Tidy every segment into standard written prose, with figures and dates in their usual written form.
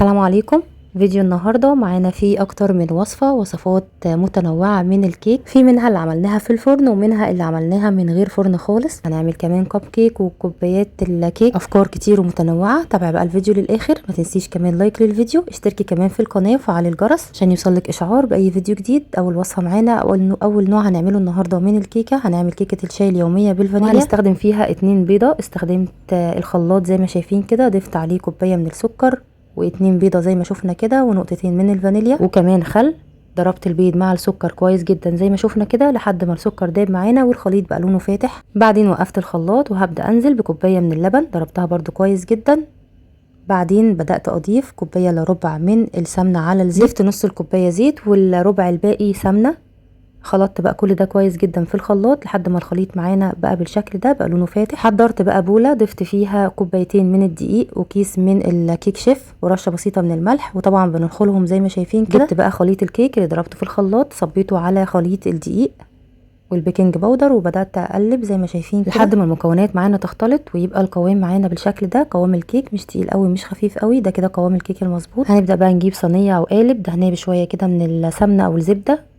السلام عليكم. فيديو النهارده معانا فيه اكتر من وصفات متنوعه من الكيك، في منها اللي عملناها في الفرن ومنها اللي عملناها من غير فرن خالص. هنعمل كمان كب كيك وكوبايات الكيك، افكار كتير ومتنوعه. تابع بقى الفيديو للاخر، ما تنسيش كمان لايك للفيديو، اشتركي كمان في القناه وفعلي الجرس عشان يوصلك اشعار باي فيديو جديد. اول وصفه معانا اول نوع هنعمله النهارده من الكيكه، هنعمل كيكه الشاي اليوميه بالفانيليا. هنستخدم فيها 2 بيضه، استخدمت الخلاط زي ما شايفين كده، ضفت عليه كوبايه من السكر واتنين بيضة زي ما شفنا كده ونقطتين من الفانيليا وكمان خل. ضربت البيض مع السكر كويس جدا زي ما شفنا كده لحد ما السكر داب معانا والخليط بقى لونه فاتح. بعدين وقفت الخلاط وهبدأ انزل بكوباية من اللبن، ضربتها برضو كويس جدا. بعدين بدأت اضيف كوباية الا ربع من السمنة على الزيت، ضفت نص الكوباية زيت والربع الباقي سمنة. خلطت بقى كل ده كويس جدا في الخلاط لحد ما الخليط معانا بقى بالشكل ده، بقى لونه فاتح. حضرت بقى بوله ضفت فيها كوبايتين من الدقيق وكيس من الكيك شيف ورشه بسيطه من الملح، وطبعا بنخلهم زي ما شايفين كده. جبت بقى خليط الكيك اللي ضربته في الخلاط صبيته على خليط الدقيق والبيكنج باودر وبدات اقلب زي ما شايفين لحد ما المكونات معانا تختلط ويبقى القوام معانا بالشكل ده. قوام الكيك مش تقيل قوي مش خفيف قوي، ده كده قوام الكيك المظبوط. هنبدا بقى نجيب صينيه او قالب دهنيه بشويه كده من السمنه او الزبده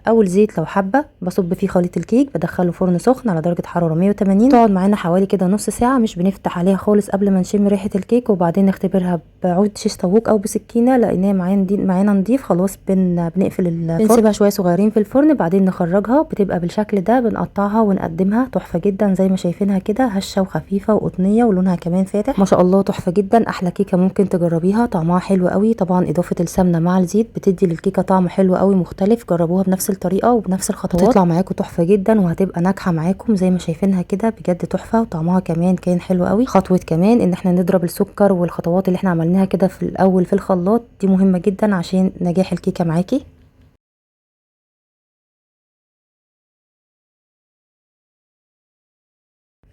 او الزيت لو حابه، بصب فيه خليط الكيك، بدخله فرن سخن على درجه حراره 180. تقعد معانا حوالي كده نص ساعه، مش بنفتح عليها خالص قبل ما نشم ريحه الكيك، وبعدين نختبرها بعود شيش طاووق او بسكينه. لقيناها معانا نضيف خلاص بنقفل الفرن، بنسيبها شويه صغيرين في الفرن بعدين نخرجها. بتبقى بالشكل ده، بنقطعها ونقدمها تحفه جدا زي ما شايفينها كده، هشه وخفيفه وقطنيه ولونها كمان فاتح ما شاء الله، تحفه جدا. احلى كيكه ممكن تجربيها، طعمها حلو قوي. طبعا اضافه السمنه مع الزيت بتدي للكيكه طعم حلو قوي مختلف، جربوها بنفس الطريقه وبنفس الخطوات هتطلع معاكم تحفه جدا وهتبقى ناجحه معاكم زي ما شايفينها كده، بجد تحفه. وطعمها كمان كان حلو قوي. خطوه كمان ان احنا نضرب السكر والخطوات اللي احنا عملناها كده في الاول في الخلاط دي مهمه جدا عشان نجاح الكيكه معاكي.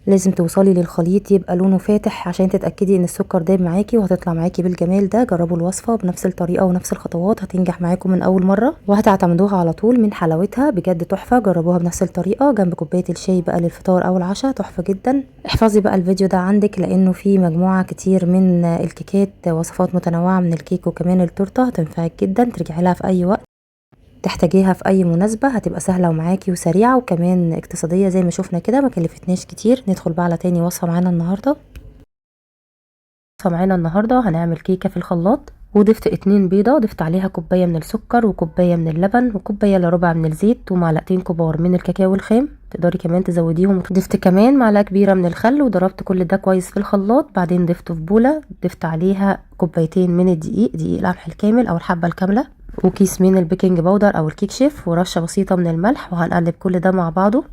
لازم توصلي للخليط يبقى لونه فاتح عشان تتاكدي ان السكر داب معاكي وهتطلع معاكي بالجمال ده. جربوا الوصفه بنفس الطريقه ونفس الخطوات، هتنجح معاكم من اول مره وهتعتمدوها على طول من حلاوتها، بجد تحفه. جربوها بنفس الطريقه جنب كوبايه الشاي بقى للفطار او العشاء، تحفه جدا. احفظي بقى الفيديو ده عندك لانه فيه مجموعه كتير من الكيكات، وصفات متنوعه من الكيك وكمان التورته، هتنفعك جدا. ترجعي لها في اي وقت تحتاجيها في اي مناسبة، هتبقى سهلة ومعاكي وسريعة وكمان اقتصادية زي ما شفنا كده، ما كلفتناش كتير. ندخل بقى على تاني وصفة معانا النهاردة. هنعمل كيكة في الخلاط، وضفت 2 بيضة، ضفت عليها كوباية من السكر وكوباية من اللبن وكوباية الا ربع من الزيت ومعلقتين كبار من الكاكاو الخام، تقدري كمان تزوديهم. ضفت كمان معلقة كبيرة من الخل وضربت كل ده كويس في الخلاط. بعدين ضفته في بولة، ضفت عليها كوبايتين من دقيق القمح الكامل او الحبة الكاملة وكيس من البيكنج باودر او الكيك شيف ورشه بسيطه من الملح، وهنقلب كل ده مع بعضه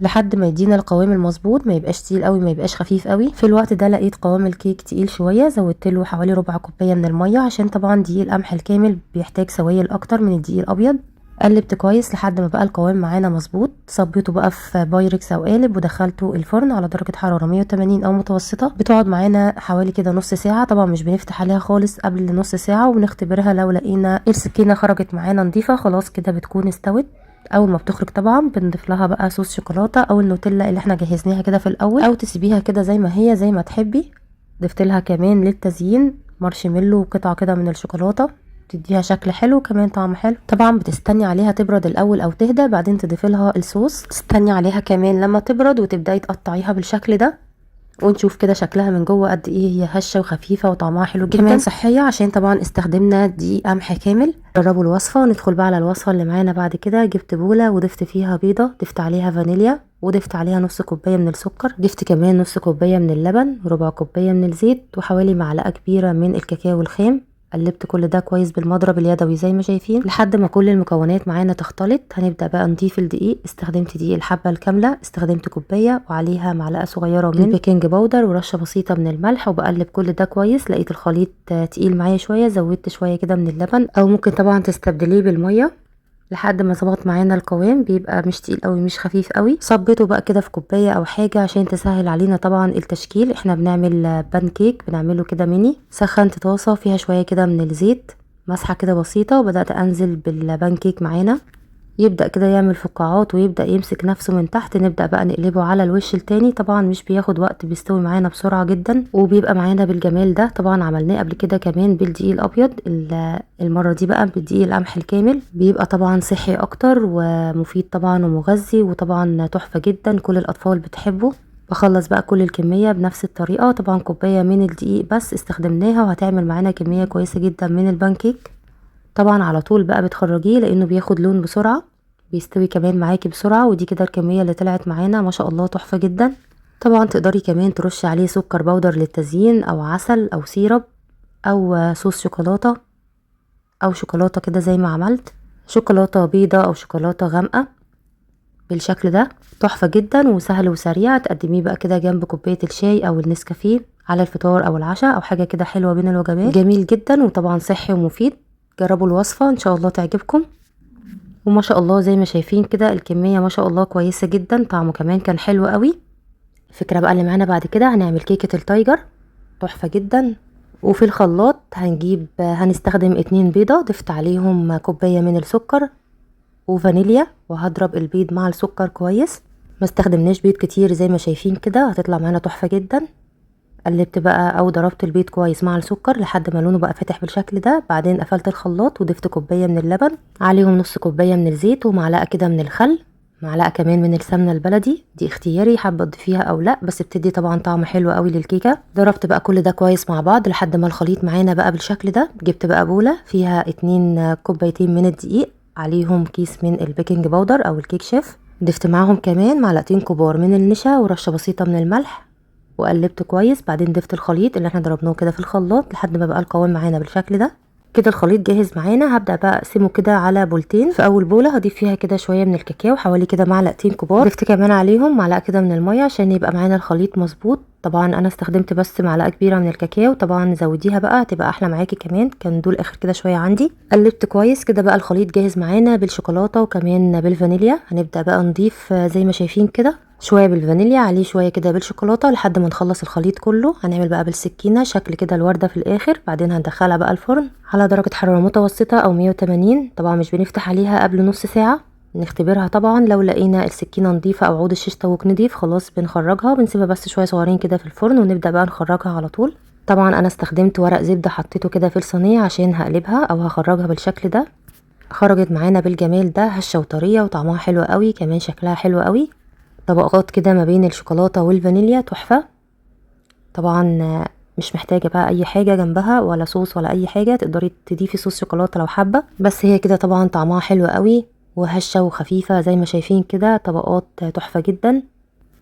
لحد ما يدينا القوام المظبوط، ما يبقاش تقيل قوي ما يبقاش خفيف قوي. في الوقت ده لقيت قوام الكيك تقيل شويه، زودت له حوالي ربع كوبايه من الميه عشان طبعا دقيق القمح الكامل بيحتاج سوائل اكتر من الدقيق الابيض. قلبت كويس لحد ما بقى القوام معانا مظبوط، صبيته بقى في بايركس او قالب ودخلته الفرن على درجه حراره 180 او متوسطه. بتقعد معانا حوالي كده نص ساعه، طبعا مش بنفتح عليها خالص قبل نص ساعه، وبنختبرها لو لقينا السكينه خرجت معانا نظيفه خلاص كده بتكون استوت. اول ما بتخرج طبعا بنضيف لها بقى صوص شوكولاته او النوتيلا اللي احنا جهزناها كده في الاول، او تسيبيها كده زي ما هي زي ما تحبي. ضفت لها كمان للتزيين مارشميلو وقطعه كده من الشوكولاته، تديها شكل حلو وكمان طعم حلو. طبعا بتستني عليها تبرد الاول او تهدى بعدين تضيفي لها الصوص، تستني عليها كمان لما تبرد وتبداي تقطعيها بالشكل ده ونشوف كده شكلها من جوه قد ايه هي هشه وخفيفه وطعمها حلو جدا، كمان صحيه عشان طبعا استخدمنا دقيق قمح كامل. جربوا الوصفه وندخل بقى على الوصفه اللي معانا بعد كده. جبت بوله وضفت فيها بيضه، ضفت عليها فانيليا وضفت عليها نص كوبايه من السكر، ضفت كمان نص كوبايه من اللبن وربع كوبايه من الزيت وحوالي معلقه كبيره من الكاكاو الخام. قلبت كل ده كويس بالمضرب اليدوي زي ما شايفين لحد ما كل المكونات معانا تختلط. هنبدا بقى نضيف الدقيق، استخدمت دقيق الحبه الكامله، استخدمت كوبايه وعليها معلقه صغيره من البيكنج باودر ورشه بسيطه من الملح، وبقلب كل ده كويس. لقيت الخليط تقيل معايا شويه، زودت شويه كده من اللبن او ممكن طبعا تستبدليه بالميه لحد ما ظبط معانا القوام، بيبقى مش تقيل قوي مش خفيف قوي. صبيته بقى كده في كوبايه او حاجه عشان تسهل علينا طبعا التشكيل. احنا بنعمل بان كيك بنعمله كده ميني. سخنت طاسه فيها شويه كده من الزيت، مسحه كده بسيطه، وبدات انزل بالبان كيك معانا يبدأ كده يعمل فقاعات ويبدأ يمسك نفسه من تحت. نبدأ بقى نقلبه على الوش التاني. طبعا مش بياخد وقت، بيستوي معانا بسرعة جدا وبيبقى معانا بالجمال ده. طبعا عملناه قبل كده كمان بالدقيق الابيض، المرة دي بقى بالدقيق القمح الكامل. بيبقى طبعا صحي اكتر ومفيد طبعا ومغذي، وطبعا تحفة جدا، كل الاطفال بتحبه. بخلص بقى كل الكمية بنفس الطريقة. طبعا كوباية من الدقيق بس استخدمناها وهتعمل معانا كمية كويسة جدا من البانكيك. طبعا على طول بقى بتخرجيه لانه بياخد لون بسرعة، بيستوي كمان معاكي بسرعة. ودي كده الكمية اللي طلعت معانا ما شاء الله تحفة جدا. طبعا تقدري كمان ترشي عليه سكر بودر للتزيين او عسل او سيرب او صوص شوكولاتة او شوكولاتة كده زي ما عملت، شوكولاتة بيضة او شوكولاتة غامقة بالشكل ده. تحفة جدا وسهل وسريع. تقدميه بقى كده جنب كوباية الشاي او النسكافيه على الفطار او العشاء او حاجة كده حلوة بين الوجبات. جميل جدا وطبعا صحي ومفيد. جربوا الوصفة ان شاء الله تعجبكم. وما شاء الله زي ما شايفين كده الكمية ما شاء الله كويسة جدا، طعمه كمان كان حلو قوي. الفكرة بقى اللي معانا بعد كده هنعمل كيكة التايجر، تحفة جدا. وفي الخلاط هنستخدم 2 بيضة، ضفت عليهم كوباية من السكر وفانيليا، وهضرب البيض مع السكر كويس. ما استخدمناش بيض كتير زي ما شايفين كده، هتطلع معانا تحفة جدا. قلبت بقى او ضربت البيض كويس مع السكر لحد ما لونه بقى فاتح بالشكل ده. بعدين قفلت الخلاط وضفت كوبايه من اللبن، عليهم نص كوبايه من الزيت ومعلقه كده من الخل، معلقه كمان من السمنه البلدي، دي اختياري حابه تضيفيها او لا، بس بتدي طبعا طعم حلو قوي للكيكه. ضربت بقى كل ده كويس مع بعض لحد ما الخليط معانا بقى بالشكل ده. جبت بقى بوله فيها 2 كوبايتين من الدقيق، عليهم كيس من البيكنج باودر او الكيك شيف، ضفت معاهم كمان معلقتين كبار من النشا ورشه بسيطه من الملح، وقلبت كويس. بعدين ضفت الخليط اللي احنا ضربناه كده في الخلاط لحد ما بقى القوام معانا بالشكل ده. كده الخليط جاهز معانا. هبدأ بقى اقسمه كده على بولتين. في اول بولة هضيف فيها كده شوية من الكاكاو، حوالي كده معلقتين كبار. ضفت كمان عليهم معلقة كده من المية عشان يبقى معانا الخليط مظبوط. طبعا انا استخدمت بس معلقة كبيرة من الكاكاو، طبعا زوديها بقى هتبقى احلى معاكي كمان، كان دول اخر كده شوية عندي. قلبت كويس كده بقى الخليط جاهز معانا بالشوكولاتة وكمان بالفانيليا. هنبدأ بقى نضيف زي ما شايفين كده شويه بالفانيليا، عليه شويه كده بالشوكولاته لحد ما نخلص الخليط كله. هنعمل بقى بالسكينه شكل كده الورده في الاخر. بعدين هندخلها بقى الفرن على درجه حراره متوسطه او 180. طبعا مش بنفتح عليها قبل نص ساعه، نختبرها. طبعا لو لقينا السكينه نظيفه او عود الشيش طاووق نضيف خلاص بنخرجها، بنسيبها بس شويه صغيرين كده في الفرن ونبدا بقى نخرجها على طول. طبعا انا استخدمت ورق زبده حطيته كده في الصينيه عشان هقلبها او هخرجها بالشكل ده. خرجت معانا بالجمال ده، هشه وطريه وطعمها حلو قوي، كمان شكلها حلو قوي. طبقات كده ما بين الشوكولاتة والفانيليا تحفة. طبعا مش محتاجة بقى اي حاجة جنبها ولا صوص ولا اي حاجة، تقدري تضيفي صوص شوكولاتة لو حابة، بس هي كده طبعا طعمها حلو قوي وهشة وخفيفة زي ما شايفين كده. طبقات تحفة جدا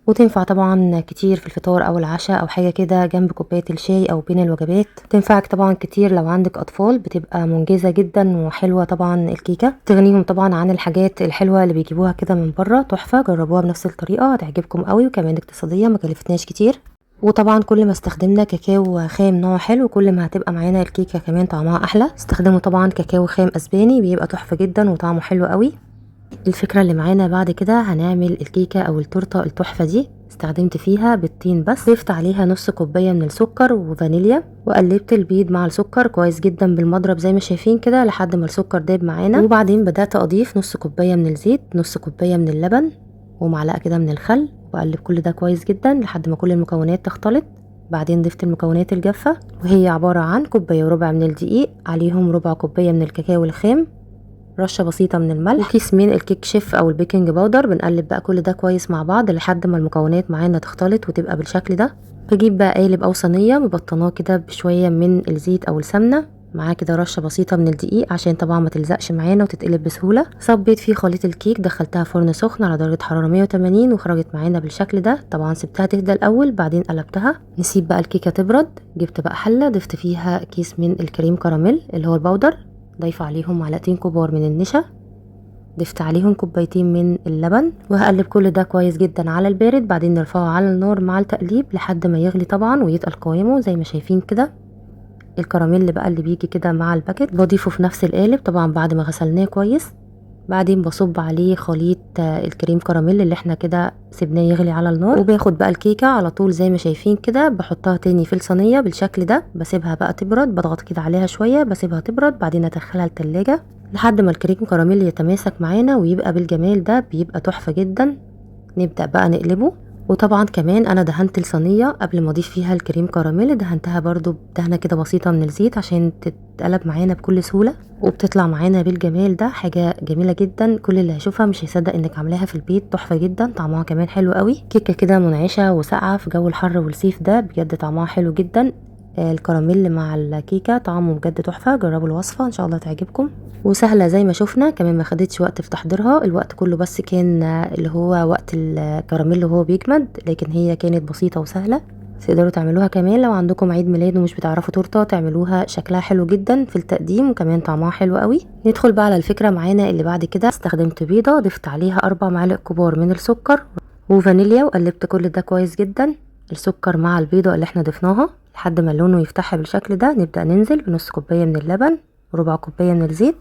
وتنفع طبعا كتير في الفطار او العشاء او حاجة كده جنب كوباية الشاي او بين الوجبات. تنفعك طبعا كتير لو عندك اطفال، بتبقى منجزة جدا وحلوة. طبعا الكيكة تغنيهم طبعا عن الحاجات الحلوة اللي بيجيبوها كده من بره. تحفة، جربوها بنفس الطريقة هتعجبكم قوي، وكمان اقتصادية ما كلفتناش كتير. وطبعا كل ما استخدمنا كاكاو خام نوع حلو كل ما هتبقى معانا الكيكة كمان طعمها احلى. استخدموا طبعا كاكاو خام اسباني بيبقى تحفة جدا وطعمه حلو قوي. الفكرة اللي معانا بعد كده هنعمل الكيكة او التورتة التحفة دي. استخدمت فيها بيضتين بس، ضفت عليها نص كوباية من السكر وفانيليا، وقلبت البيض مع السكر كويس جدا بالمضرب زي ما شايفين كده لحد ما السكر داب معانا. وبعدين بدأت اضيف نص كوباية من الزيت، نص كوباية من اللبن، ومعلقة كده من الخل، واقلب كل ده كويس جدا لحد ما كل المكونات تختلط. بعدين ضفت المكونات الجافة وهي عبارة عن كوباية وربع من الدقيق، عليهم ربع كوباية من الكاكاو الخام، رشه بسيطه من الملح، وكيس من الكيك شيف او البيكنج باودر. بنقلب بقى كل ده كويس مع بعض لحد ما المكونات معانا تختلط وتبقى بالشكل ده. بجيب بقى قالب او صينيه مبطناه كده بشويه من الزيت او السمنه، معاه كده رشه بسيطه من الدقيق عشان طبعا ما تلزقش معانا وتتقلب بسهوله. صبيت فيه خليط الكيك، دخلتها فرن سخن على درجه حراره 180 وخرجت معانا بالشكل ده. طبعا سبتها تهدى الاول بعدين قلبتها. نسيب بقى الكيكه تبرد. جبت بقى حله ضفت فيها كيس من الكريم كراميل اللي هو البودر، ضيف عليهم معلقتين كبار من النشا، ضفت عليهم كوبايتين من اللبن، وهقلب كل ده كويس جدا على البارد. بعدين نرفعه على النار مع التقليب لحد ما يغلي طبعا ويتقل قوامه زي ما شايفين كده. الكراميل بقى اللي بيجي كده مع الباكت بضيفه في نفس القالب طبعا بعد ما غسلناه كويس. بعدين بصب عليه خليط الكريم كراميل اللي احنا كده سيبناه يغلي على النار، وباخد بقى الكيكه على طول زي ما شايفين كده، بحطها تاني في الصينيه بالشكل ده، بسيبها بقى تبرد، بضغط كده عليها شويه بسيبها تبرد، بعدين ادخلها التلاجة لحد ما الكريم كراميل يتماسك معانا ويبقى بالجمال ده، بيبقى تحفه جدا. نبدا بقى نقلبه. وطبعا كمان انا دهنت الصينيه قبل ما اضيف فيها الكريم كراميل، دهنتها برضو بدهنه كده بسيطه من الزيت عشان تتقلب معانا بكل سهوله، وبتطلع معانا بالجمال ده. حاجه جميله جدا، كل اللي هيشوفها مش هيصدق انك عاملاها في البيت. تحفه جدا، طعمها كمان حلو قوي. كيكه كده منعشه وساقعه في جو الحر والصيف ده، بجد طعمها حلو جدا. الكراميل مع الكيكه طعمه بجد تحفه. جربوا الوصفه ان شاء الله تعجبكم، وسهله زي ما شفنا كمان، ما خدتش وقت في تحضيرها. الوقت كله بس كان اللي هو وقت الكراميل اللي هو بيجمد، لكن هي كانت بسيطه وسهله. تقدروا تعملوها كمان لو عندكم عيد ميلاد ومش بتعرفوا تورته، تعملوها شكلها حلو جدا في التقديم، وكمان طعمها حلو قوي. ندخل بقى على الفكره معانا اللي بعد كده. استخدمت بيضه، ضفت عليها 4 معالق كبار من السكر وفانيليا، وقلبت كل ده كويس جدا، السكر مع البيضه اللي احنا ضفناها، لحد ما لونه يفتح بالشكل ده. نبدا ننزل بنص كوبايه من اللبن وربع كوبايه من الزيت،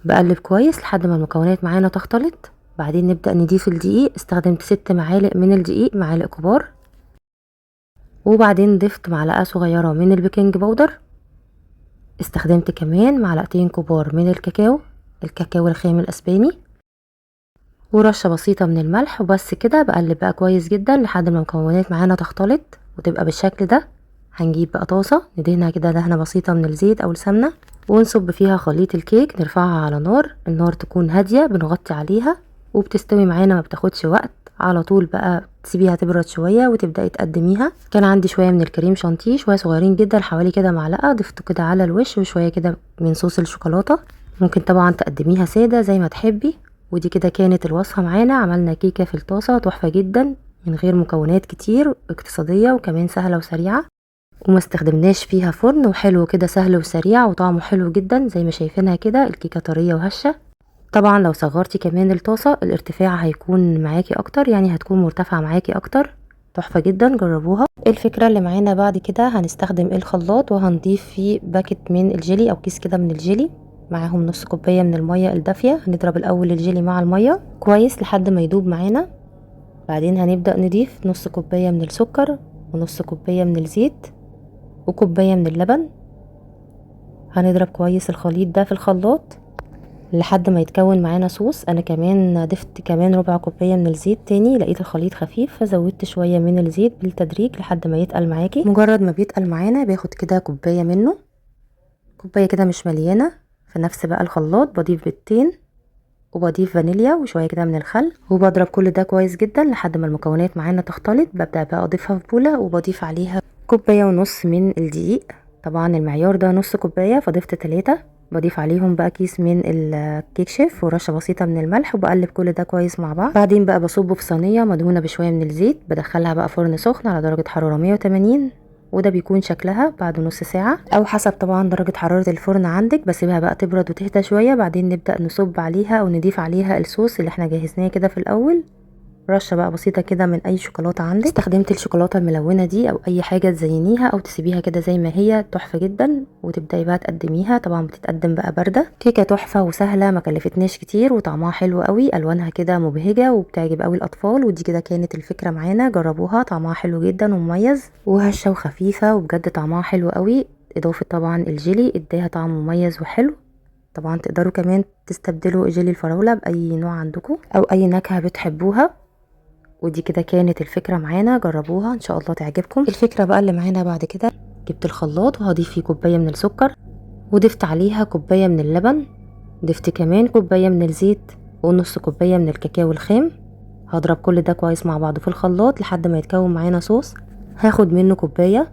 بقلب كويس لحد ما المكونات معانا تختلط. بعدين نبدأ نضيف الدقيق. استخدمت 6 معالق من الدقيق، معالق كبار. وبعدين ضفت معلقة صغيرة من البيكنج باودر. استخدمت كمان معلقتين كبار من الكاكاو الخام الاسباني، ورشة بسيطة من الملح، وبس كده. بقلب بقى كويس جدا لحد ما المكونات معانا تختلط وتبقى بالشكل ده. هنجيب بقى طاسة ندهنها كده دهنة بسيطة من الزيت او السمنة، ونصب فيها خليط الكيك، نرفعها على النار تكون هادية، بنغطي عليها وبتستوي معانا، ما بتاخدش وقت. على طول بقى تسيبيها تبرد شوية وتبدأي تقدميها. كان عندي شوية من الكريم شانتيه، شوية صغيرين جدا حوالي كده معلقة، ضفته كده على الوش، وشوية كده من صوص الشوكولاتة. ممكن طبعا تقدميها سادة زي ما تحبي. ودي كده كانت الوصفة معانا. عملنا كيكة في الطاسة تحفة جدا من غير مكونات كتير، اقتصادية وكمان سهلة وسريعة، وما استخدمناش فيها فرن، وحلو كده سهل وسريع وطعمه حلو جدا زي ما شايفينها كده. الكيكة طرية وهشة. طبعا لو صغرتي كمان الطاسة الارتفاع هيكون معاكي اكتر، يعني هتكون مرتفعة معاكي اكتر. تحفة جدا، جربوها. الفكرة اللي معانا بعد كده، هنستخدم الخلاط وهنضيف فيه باكت من الجيلي او كيس كده من الجيلي، معاهم نص كوباية من المية الدافية. هنضرب الاول الجيلي مع المية كويس لحد ما يدوب معانا. بعدين هنبدأ نضيف نص كوباية من السكر، ونص كوباية من الزيت، وكوباية من اللبن. هنضرب كويس الخليط ده في الخلاط لحد ما يتكون معانا صوص. انا كمان ضفت كمان ربع كوبايه من الزيت تاني، لقيت الخليط خفيف فزودت شويه من الزيت بالتدريج لحد ما يتقل معاكي. مجرد ما بيتقل معانا باخد كده كوبايه منه، كوبايه كده مش مليانه. في نفس بقى الخلاط بضيف بيضتين، وبضيف فانيليا وشويه كده من الخل، وبضرب كل ده كويس جدا لحد ما المكونات معانا تختلط. ببدا بقى اضيفها في بوله، وبضيف عليها كوبايه ونص من الدقيق. طبعا المعيار ده نص كوبايه فضفت 3. بضيف عليهم بقى كيس من الكيك شيف ورشه بسيطه من الملح، وبقلب كل ده كويس مع بعض. بعدين بقى بصبه في صينيه مدهونه بشويه من الزيت، بدخلها بقى فرن سخن على درجه حراره 180، وده بيكون شكلها بعد نص ساعة او حسب طبعا درجة حرارة الفرن عندك. بسيبها بقى تبرد وتهدى شوية، بعدين نبدأ نصب عليها او نضيف عليها الصوص اللي احنا جهزناه كده في الاول. رشه بقى بسيطه كده من اي شوكولاته عندك. استخدمت الشوكولاته الملونه دي او اي حاجه تزينيها، او تسيبيها كده زي ما هي، تحفه جدا. وتبداي بقى تقدميها. طبعا بتتقدم بقى بارده. كيكه تحفه وسهله، ما كلفتناش كتير، وطعمها حلو قوي. الوانها كده مبهجه وبتعجب قوي الاطفال. ودي كده كانت الفكره معانا. جربوها، طعمها حلو جدا ومميز وهشه وخفيفه، وبجد طعمها حلو قوي. اضافه طبعا الجيلي اداها طعم مميز وحلو. طبعا تقدروا كمان تستبدلوا جيلي الفراوله باي نوع عندكم او اي نكهه بتحبوها. ودي كده كانت الفكرة معانا. جربوها ان شاء الله تعجبكم. الفكرة بقى اللي معانا بعد كده، جبت الخلاط وهضيف فيه كوباية من السكر، وضفت عليها كوباية من اللبن، ضفت كمان كوباية من الزيت، ونص كوباية من الكاكاو الخام. هضرب كل ده كويس مع بعض في الخلاط لحد ما يتكون معانا صوص. هاخد منه كوباية.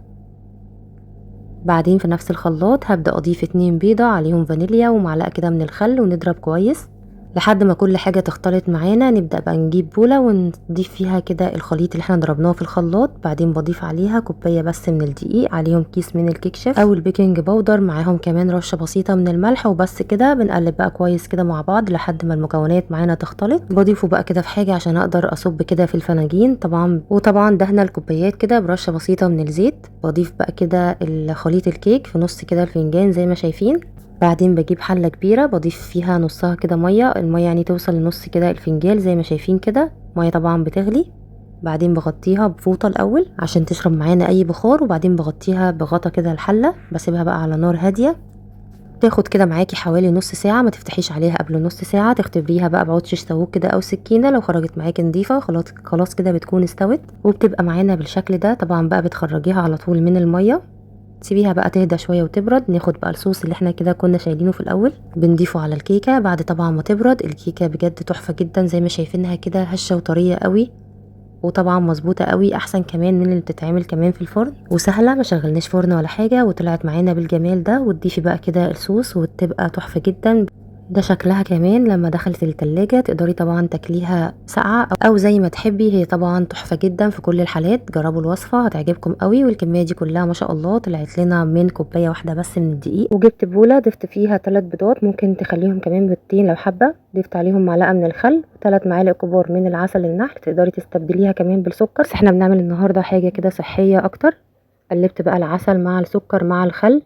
بعدين في نفس الخلاط هبدأ اضيف 2 بيضة عليهم فانيليا ومعلقة كده من الخل، ونضرب كويس لحد ما كل حاجة تختلط معانا. نبدأ بقى نجيب بولة ونضيف فيها كده الخليط اللي احنا ضربناه في الخلاط. بعدين بضيف عليها كوباية بس من الدقيق، عليهم كيس من الكيك شيف او البيكنج باودر، معاهم كمان رشة بسيطة من الملح، وبس كده. بنقلب بقى كويس كده مع بعض لحد ما المكونات معانا تختلط. بضيفه بقى كده في حاجة عشان اقدر اصب كده في الفناجين طبعا. وطبعا دهنا الكوبايات كده برشة بسيطة من الزيت. بضيف بقى كده الخليط الكيك في نص كده الفنجان زي ما شايفين. بعدين بجيب حله كبيره بضيف فيها نصها كده ميه، الميه يعني توصل لنص كده الفنجان زي ما شايفين كده. ميه طبعا بتغلي. بعدين بغطيها بفوطه الاول عشان تشرب معانا اي بخار، وبعدين بغطيها بغطا كده الحله، بسيبها بقى على نار هاديه. تاخد كده معاكي حوالي نص ساعه، ما تفتحيش عليها قبل نص ساعه، تختبريها بقى بعود شيش طاووق كده او سكينه، لو خرجت معاكي نضيفه خلاص خلاص كده بتكون استوت وبتبقى معانا بالشكل ده. طبعا بقى بتخرجيها على طول من الميه، تسيبيها بقى تهدى شويه وتبرد. ناخد بقى الصوص اللي احنا كده كنا شايلينه في الاول بنضيفه على الكيكه بعد طبعا ما تبرد. الكيكه بجد تحفه جدا زي ما شايفينها كده، هشه وطريه قوي، وطبعا مظبوطه قوي، احسن كمان من اللي بتتعمل كمان في الفرن، وسهله ما شغلناش فرن ولا حاجه، وطلعت معانا بالجمال ده. وتضيفي بقى كده الصوص وتبقى تحفه جدا. ده شكلها كمان لما دخلت التلاجة، تقدري طبعا تاكليها ساقعة او زي ما تحبي. هي طبعا تحفة جدا في كل الحالات، جربوا الوصفة هتعجبكم قوي. والكمية دي كلها ما شاء الله طلعت لنا من كوباية واحدة بس من الدقيق. وجبت بولة ضفت فيها 3 بيضات، ممكن تخليهم كمان بيضتين لو حابة. ضفت عليهم معلقة من الخل، 3 معالق كبار من العسل النحل، تقدري تستبدليها كمان بالسكر، بس احنا بنعمل النهاردة حاجة كده صحية اكتر. قلبت بقى العسل مع السكر مع الخل،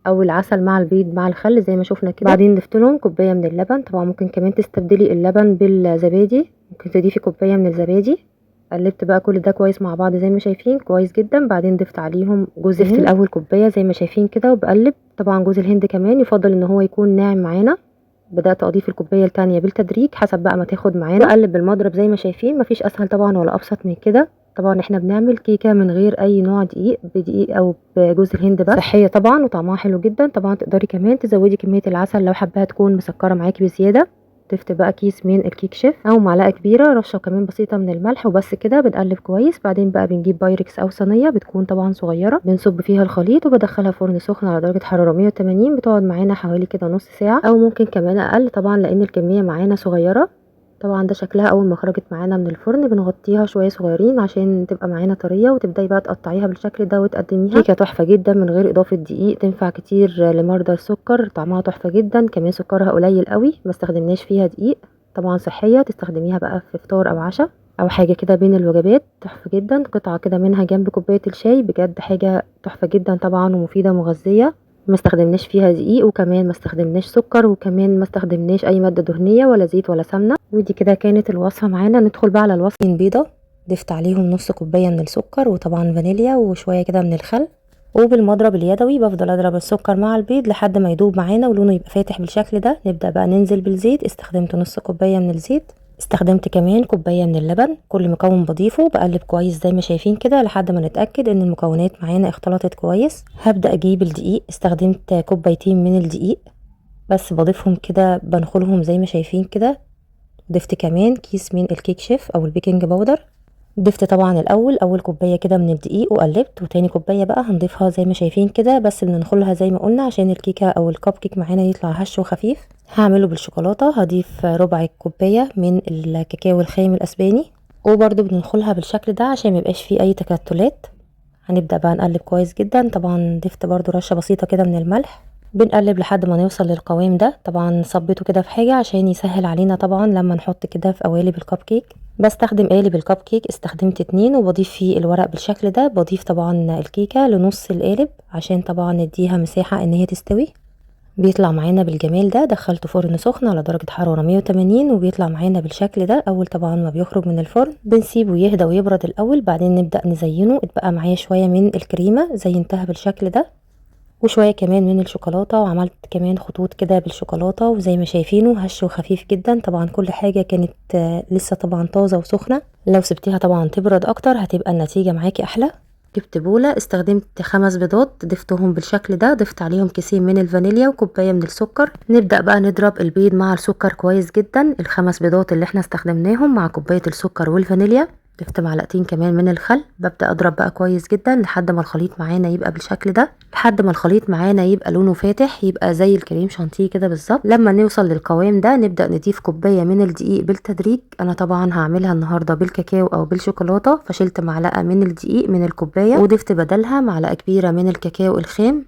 او العسل مع البيض مع الخل زي ما شفنا كده. بعدين ضفت لهم كوبايه من اللبن، طبعا ممكن كمان تستبدلي اللبن بالزبادي، ممكن تضيفي كوبايه من الزبادي. قلبت بقى كل ده كويس مع بعض زي ما شايفين كويس جدا. بعدين ضفت عليهم جوز الهند، الاول كوبايه زي ما شايفين كده وبقلب. طبعا جوز الهند كمان يفضل ان هو يكون ناعم معانا. بدات اضيف الكوبايه التانية بالتدريج حسب بقى ما تاخد معانا. بقلب بالمضرب زي ما شايفين، مفيش اسهل طبعا ولا ابسط من كده. طبعا احنا بنعمل كيكه من غير اي نوع دقيق، بدقيق او بجوز الهند بس، صحيه طبعا وطعمها حلو جدا. طبعا تقدري كمان تزودي كميه العسل لو حباها تكون مسكره معاكي بزياده. ضفت بقى كيس من الكيك شيف او معلقه كبيره، رشه كمان بسيطه من الملح، وبس كده بنقلب كويس. بعدين بقى بنجيب بايركس او صينيه بتكون طبعا صغيره، بنصب فيها الخليط وبدخلها فرن سخن على درجه حراره 180. بتقعد معانا حوالي كده نص ساعه او ممكن كمان اقل طبعا لان الكميه معانا صغيره. طبعا ده شكلها اول ما خرجت معانا من الفرن. بنغطيها شويه صغيرين عشان تبقى معانا طريه، وتبداي بقى تقطعيها بالشكل ده وتقدميها. كيكه تحفه جدا من غير اضافه دقيق، تنفع كتير لمرضى السكر، طعمها تحفه جدا. كمان سكرها قليل قوي، ما استخدمناش فيها دقيق. طبعا صحيه، تستخدميها بقى في فطار او عشاء او حاجه كده بين الوجبات. تحفه جدا، قطعه كده منها جنب كوبايه الشاي، بجد حاجه تحفه جدا طبعا ومفيده مغذيه. ما استخدمناش فيها دقيق، وكمان ما استخدمناش سكر، وكمان ما استخدمناش اي ماده دهنيه ولا زيت ولا سمنه. ودي كده كانت الوصفه معانا. ندخل بقى على الوصفه. بيضه ضفت عليهم نص كوبايه من السكر، وطبعا فانيليا وشويه كده من الخل، وبالمضرب اليدوي بفضل اضرب السكر مع البيض لحد ما يدوب معانا ولونه يبقى فاتح بالشكل ده. نبدا بقى ننزل بالزيت، استخدمت نص كوبايه من الزيت، استخدمت كمان كوبايه من اللبن. كل مكون بضيفه بقلب كويس زي ما شايفين كده لحد ما نتاكد ان المكونات معانا اختلطت كويس. هبدا اجيب الدقيق، استخدمت كوبايتين من الدقيق بس بضيفهم كده بنخلهم زي ما شايفين كده. ضفت كمان كيس من الكيك شيف او البيكنج باودر. ضفت طبعا الاول اول كوبايه كده من الدقيق وقلبت، وتاني كوبايه بقى هنضيفها زي ما شايفين كده بس بننخلها زي ما قلنا عشان الكيكه او الكب كيك معانا يطلع هش وخفيف. هعمله بالشوكولاته، هضيف ربع كوبايه من الكاكاو الخام الاسباني، وبرده بننخلها بالشكل ده عشان ميبقاش فيه اي تكتلات. هنبدا بقى نقلب كويس جدا. طبعا ضفت برده رشه بسيطه كده من الملح. بنقلب لحد ما نوصل للقوام ده. طبعا صبيته كده في حاجه عشان يسهل علينا طبعا لما نحط كده في قوالب الكب كيك. بستخدم قالب الكب كيك، استخدمت 2 وبضيف فيه الورق بالشكل ده. بضيف طبعا الكيكه لنص القالب عشان طبعا نديها مساحه ان هي تستوي. بيطلع معانا بالجمال ده. دخلته فرن سخن على درجه حراره 180 وبيطلع معانا بالشكل ده. اول طبعا ما بيخرج من الفرن بنسيبه يهدى ويبرد الاول، بعدين نبدا نزينه. اتبقى معايا شويه من الكريمه زينتها بالشكل ده، وشويه كمان من الشوكولاته، وعملت كمان خطوط كده بالشوكولاته، وزي ما شايفينه هش وخفيف جدا. طبعا كل حاجه كانت لسه طبعا طازه وسخنه، لو سبتيها طبعا تبرد اكتر هتبقى النتيجه معاكي احلى. جبت بوله، استخدمت 5 بيضات ضفتهم بالشكل ده. ضفت عليهم كيسين من الفانيليا وكوبايه من السكر. نبدا بقى نضرب البيض مع السكر كويس جدا. ال5 بيضات اللي احنا استخدمناهم مع كوبايه السكر والفانيليا. ضفت معلقتين كمان من الخل. ببدا اضرب بقى كويس جدا لحد ما الخليط معانا يبقى بالشكل ده، لحد ما الخليط معانا يبقى لونه فاتح، يبقى زي الكريم شانتيه كده بالظبط. لما نوصل للقوام ده نبدا نضيف كوبايه من الدقيق بالتدريج. انا طبعا هعملها النهارده بالكاكاو او بالشوكولاته، فشلت معلقه من الدقيق من الكوبايه وضفت بدلها معلقه كبيره من الكاكاو الخام.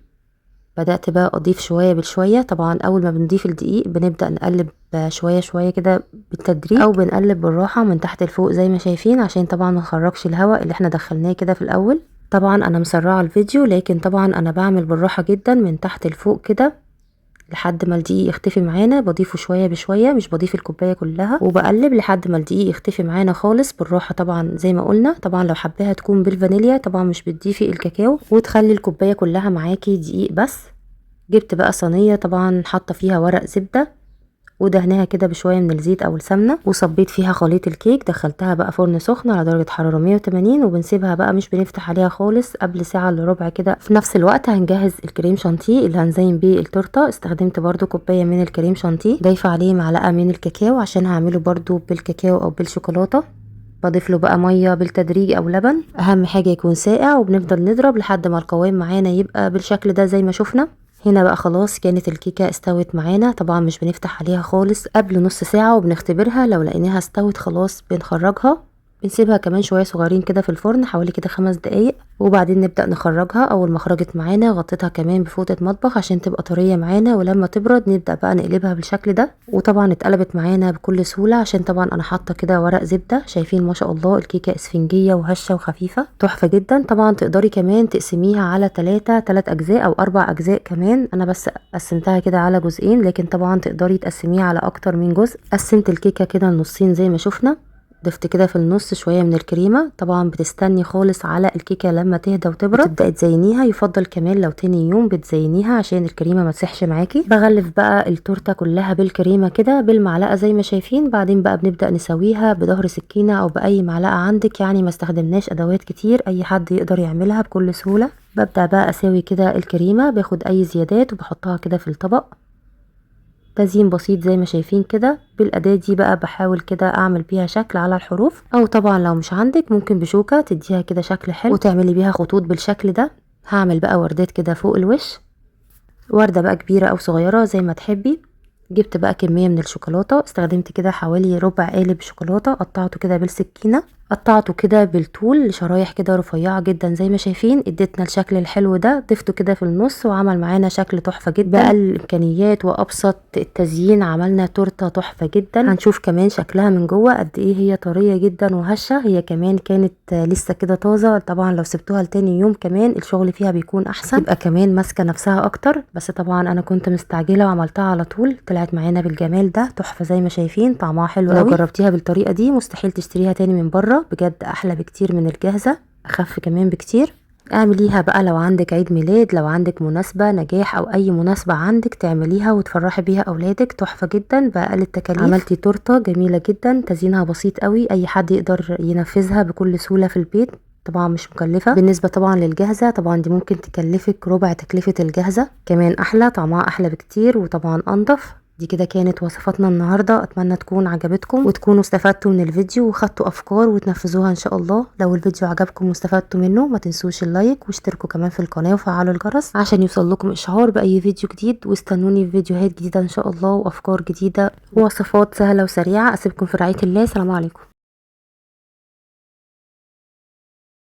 بدأت بقى أضيف شوية بالشوية. طبعا أول ما بنضيف الدقيق بنبدأ نقلب شوية شوية كده بالتدريج، أو بنقلب بالراحة من تحت لفوق زي ما شايفين عشان طبعا ما نخرجش الهواء اللي احنا دخلناه كده في الأول. طبعا أنا مسرعة الفيديو، لكن طبعا أنا بعمل بالراحة جدا من تحت لفوق كده لحد ما الدقيق يختفي معانا، بضيفه شويه بشويه، مش بضيف الكوبايه كلها، وبقلب لحد ما الدقيق يختفي معانا خالص بالراحه. طبعا زي ما قلنا، طبعا لو حباها تكون بالفانيليا طبعا مش بتضيفي الكاكاو، وتخلي الكوبايه كلها معاكي دقيق بس. جبت بقى صينيه طبعا حاطه فيها ورق زبده، ودهناها كده بشويه من الزيت او السمنه، وصبيت فيها خليط الكيك. دخلتها بقى فرن سخن على درجه حراره 180، وبنسيبها بقى مش بنفتح عليها خالص قبل ساعه الا ربع كده. في نفس الوقت هنجهز الكريم شانتيه اللي هنزين بيه التورته. استخدمت برده كوبايه من الكريم شانتيه، ضايفه عليه معلقه من الكاكاو عشان هعمله برده بالكاكاو او بالشوكولاته. بضيف له بقى ميه بالتدريج او لبن، اهم حاجه يكون ساقع، وبنفضل نضرب لحد ما القوام معانا يبقى بالشكل ده زي ما شفنا. هنا بقى خلاص كانت الكيكه استوت معانا. طبعا مش بنفتح عليها خالص قبل نص ساعه، وبنختبرها لو لقيناها استوت خلاص بنخرجها. بنسيبها كمان شويه صغيرين كده في الفرن حوالي كده 5 دقايق، وبعدين نبدا نخرجها. اول ما خرجت معانا غطيتها كمان بفوطه مطبخ عشان تبقى طريه معانا، ولما تبرد نبدا بقى نقلبها بالشكل ده. وطبعا اتقلبت معانا بكل سهوله عشان طبعا انا حاطه كده ورق زبده. شايفين ما شاء الله الكيكه اسفنجيه وهشه وخفيفه، تحفه جدا. طبعا تقدري كمان تقسميها على 3 اجزاء او 4 اجزاء كمان، انا بس قسمتها كده على جزئين، لكن طبعا تقدري تقسميها على اكتر من جزء. قسمت الكيكه كده نصين زي ما شفنا. ضفت كده في النص شويه من الكريمه. طبعا بتستني خالص على الكيكه لما تهدى وتبرد تبداي تزينيها. يفضل كمان لو تاني يوم بتزينيها عشان الكريمه ما تسحش معاكي. بغلف بقى التورته كلها بالكريمه كده بالمعلقه زي ما شايفين. بعدين بقى بنبدا نسويها بظهر سكينه او باي معلقه عندك، يعني ما استخدمناش ادوات كتير، اي حد يقدر يعملها بكل سهوله. ببدا بقى اسوي كده الكريمه، باخد اي زيادات وبحطها كده في الطبق. تزيين بسيط زي ما شايفين كده. بالأداة دي بقى بحاول كده اعمل بيها شكل على الحروف، او طبعا لو مش عندك ممكن بشوكة تديها كده شكل حلو وتعملي بيها خطوط بالشكل ده. هعمل بقى وردات كده فوق الوش، وردة بقى كبيرة او صغيرة زي ما تحبي. جبت بقى كمية من الشوكولاتة، استخدمت كده حوالي ربع قالب شوكولاتة، قطعته كده بالسكينة، قطعته كده بالطول لشرايح كده رفيعة جدا زي ما شايفين. اديتنا الشكل الحلو ده، ضفته كده في النص وعمل معانا شكل تحفة جدا. بأقل الامكانيات وابسط التزيين عملنا تورته تحفة جدا. هنشوف كمان شكلها من جوه قد ايه هي طرية جدا وهشة. هي كمان كانت لسه كده طازة. طبعا لو سبتوها لتاني يوم كمان الشغل فيها بيكون احسن، يبقى كمان ماسكة نفسها اكتر. بس طبعا انا كنت مستعجلة وعملتها على طول، طلعت معانا بالجمال ده. تحفة زي ما شايفين، طعمها حلو قوي. لو جربتيها بالطريقة دي مستحيل تشتريها تاني من بره، بجد احلى بكتير من الجاهزة، اخف كمان بكتير. اعمليها بقى لو عندك عيد ميلاد، لو عندك مناسبة نجاح او اي مناسبة عندك، تعمليها وتفرحي بيها اولادك. تحفة جدا بأقل التكاليف. عملتي تورته جميلة جدا، تزيينها بسيط قوي، اي حد يقدر ينفذها بكل سهولة في البيت. طبعا مش مكلفة بالنسبة طبعا للجاهزة. طبعا دي ممكن تكلفك ربع تكلفة الجاهزة، كمان احلى، طعمها احلى بكتير وطبعا انضف. دي كده كانت وصفاتنا النهاردة، اتمنى تكون عجبتكم وتكونوا استفدتوا من الفيديو وخدتوا افكار وتنفذوها ان شاء الله. لو الفيديو عجبكم واستفدتوا منه ما تنسوش اللايك واشتركوا كمان في القناة وفعلوا الجرس عشان يوصل لكم اشعار باي فيديو جديد. واستنوني في فيديوهات جديدة ان شاء الله، وافكار جديدة ووصفات سهلة وسريعة. اسيبكم في رعاية الله، سلام عليكم.